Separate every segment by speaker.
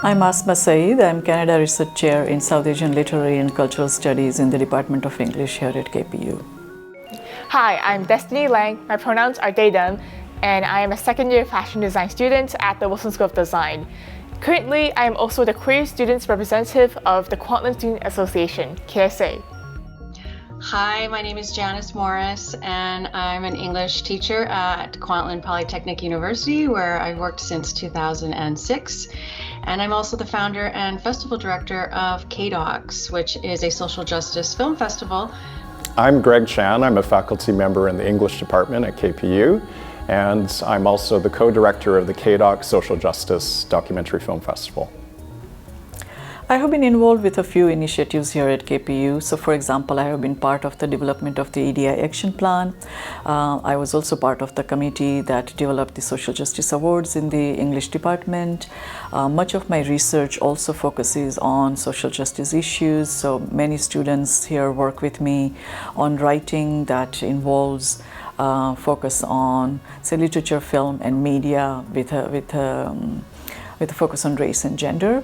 Speaker 1: I'm Asma Saeed. I'm Canada Research Chair in South Asian Literary and Cultural Studies in the Department of English here at KPU.
Speaker 2: Hi, I'm Destiny Lang. My pronouns are they, them, and I am a second-year fashion design student at the Wilson School of Design. Currently, I am also the Queer Students Representative of the Kwantlen Student Association, KSA.
Speaker 3: Hi, my name is Janice Morris, and I'm an English teacher at Kwantlen Polytechnic University, where I've worked since 2006. And I'm also the founder and festival director of KDocs, which is a social justice film festival.
Speaker 4: I'm Greg Chan. I'm a faculty member in the English department at KPU, and I'm also the co-director of the KDocs Social Justice Documentary Film Festival.
Speaker 1: I have been involved with a few initiatives here at KPU. So for example, I have been part of the development of the EDI Action Plan. I was also part of the committee that developed the Social Justice Awards in the English department. Much of my research also focuses on social justice issues. So many students here work with me on writing that involves focus on, say, literature, film, and media with a focus on race and gender.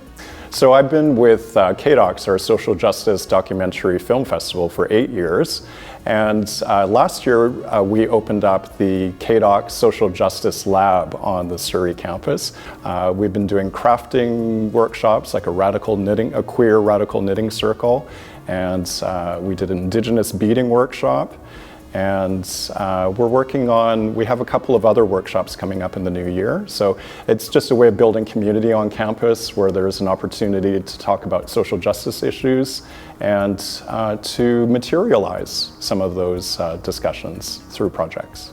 Speaker 4: So I've been with KDocs, our Social Justice Documentary Film Festival, for 8 years. And last year, we opened up the KDocs Social Justice Lab on the Surrey campus. We've been doing crafting workshops, like a queer radical knitting circle. And we did an Indigenous beading workshop. And we have a couple of other workshops coming up in the new year. So it's just a way of building community on campus where there's an opportunity to talk about social justice issues and to materialize some of those discussions through projects.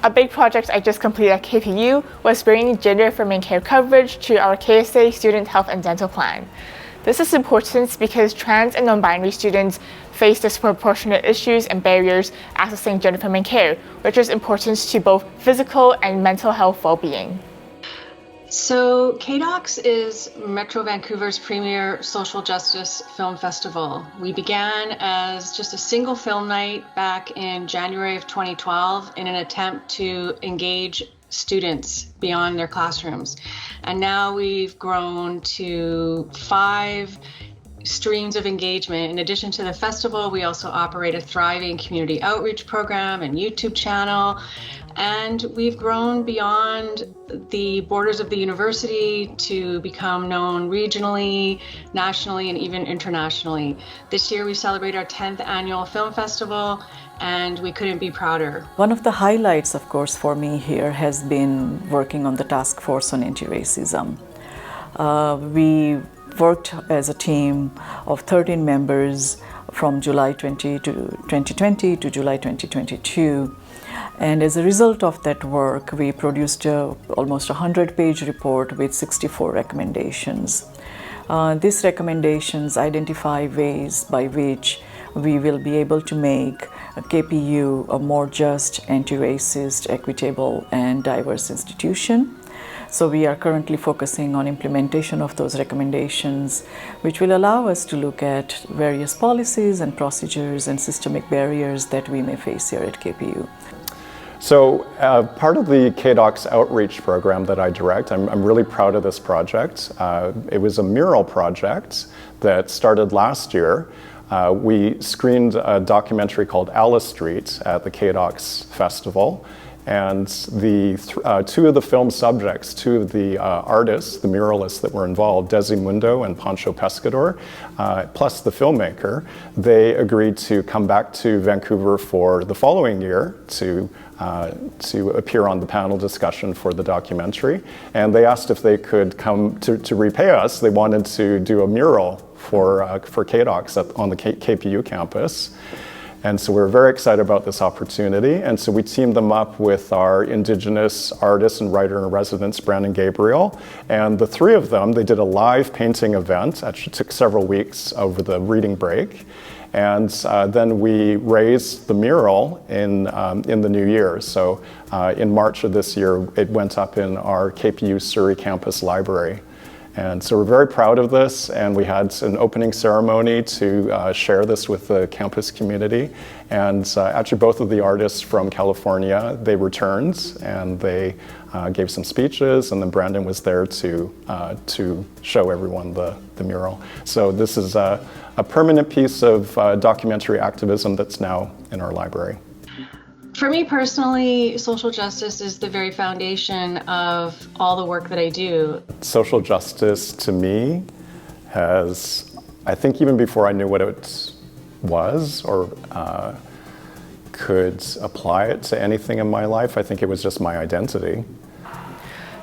Speaker 2: A big project I just completed at KPU was bringing gender affirming care coverage to our KSA Student Health and Dental Plan. This is important because trans and non-binary students face disproportionate issues and barriers accessing gender-affirming care, which is important to both physical and mental health well-being.
Speaker 3: So KDocs is Metro Vancouver's premier social justice film festival. We began as just a single film night back in January of 2012 in an attempt to engage students beyond their classrooms. And now we've grown to 5 streams of engagement. In addition to the festival, we also operate a thriving community outreach program and YouTube channel. And we've grown beyond the borders of the university to become known regionally, nationally, and even internationally. This year we celebrate our 10th annual film festival, and we couldn't be prouder.
Speaker 1: One of the highlights, of course, for me here has been working on the task force on anti-racism. We worked as a team of 13 members from July 2020 to July 2022. And as a result of that work, we produced almost a 100-page report with 64 recommendations. These recommendations identify ways by which we will be able to make KPU a more just, anti-racist, equitable, and diverse institution. So we are currently focusing on implementation of those recommendations, which will allow us to look at various policies and procedures and systemic barriers that we may face here at KPU.
Speaker 4: So part of the KDocs outreach program that I direct, I'm really proud of this project. It was a mural project that started last year. We screened a documentary called Alice Street at the KDocs Festival. And two of the film subjects, two of the artists, the muralists that were involved, Desimundo and Pancho Pescador, plus the filmmaker, they agreed to come back to Vancouver for the following year to appear on the panel discussion for the documentary. And they asked if they could come to repay us. They wanted to do a mural for KDocs on the KPU campus. And so we're very excited about this opportunity. And so we teamed them up with our Indigenous artist and writer in residence, Brandon Gabriel. And the 3 of them, they did a live painting event. Actually took several weeks over the reading break. And then we raised the mural in the new year. So in March of this year, it went up in our KPU Surrey campus library. And so we're very proud of this, and we had an opening ceremony to share this with the campus community. And actually both of the artists from California, they returned and they gave some speeches, and then Brandon was there to show everyone the mural. So this is a permanent piece of documentary activism that's now in our library.
Speaker 3: For me personally, social justice is the very foundation of all the work that I do.
Speaker 4: Social justice to me has, I think even before I knew what it was or could apply it to anything in my life, I think it was just my identity.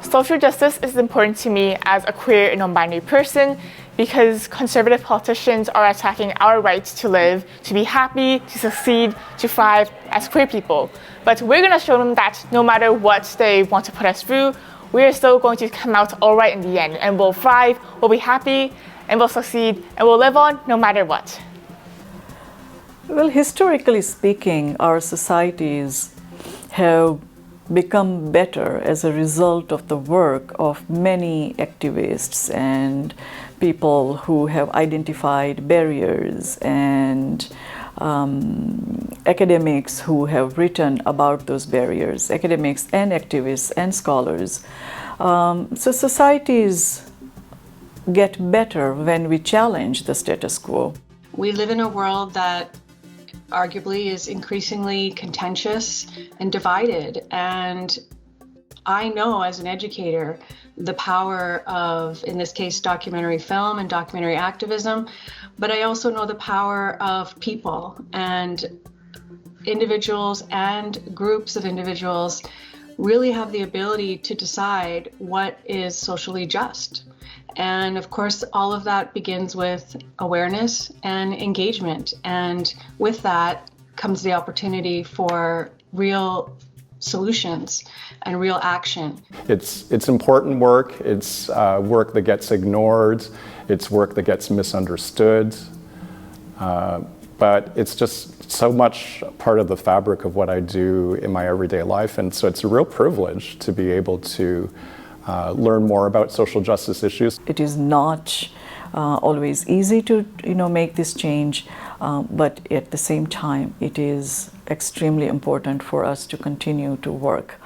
Speaker 2: Social justice is important to me as a queer and non-binary person because conservative politicians are attacking our rights to live, to be happy, to succeed, to thrive as queer people. But we're going to show them that no matter what they want to put us through, we're still going to come out all right in the end, and we'll thrive, we'll be happy, and we'll succeed, and we'll live on no matter what.
Speaker 1: Well, historically speaking, our societies have become better as a result of the work of many activists and people who have identified barriers and academics who have written about those barriers, academics and activists and scholars. So societies get better when we challenge the status quo.
Speaker 3: We live in a world that arguably is increasingly contentious and divided. And I know as an educator the power of, in this case, documentary film and documentary activism, but I also know the power of people and individuals and groups of individuals really have the ability to decide what is socially just. And of course, all of that begins with awareness and engagement. And with that comes the opportunity for real solutions and real action.
Speaker 4: It's important work. It's work that gets ignored. It's work that gets misunderstood. But it's just so much part of the fabric of what I do in my everyday life. And so it's a real privilege to be able to learn more about social justice issues.
Speaker 1: It is not always easy to make this change, but at the same time, it is extremely important for us to continue to work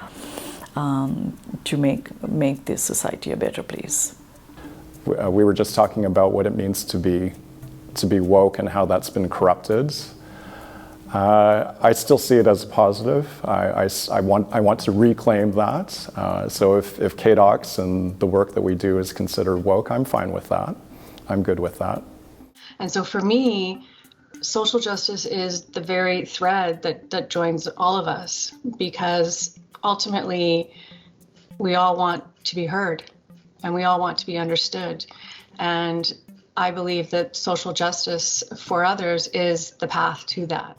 Speaker 1: to make this society a better place.
Speaker 4: We were just talking about what it means to be woke and how that's been corrupted. I still see it as a positive. I want to reclaim that. So if KDOX and the work that we do is considered woke, I'm fine with that. I'm good with that.
Speaker 3: And so for me, social justice is the very thread that joins all of us, because ultimately we all want to be heard and we all want to be understood. And I believe that social justice for others is the path to that.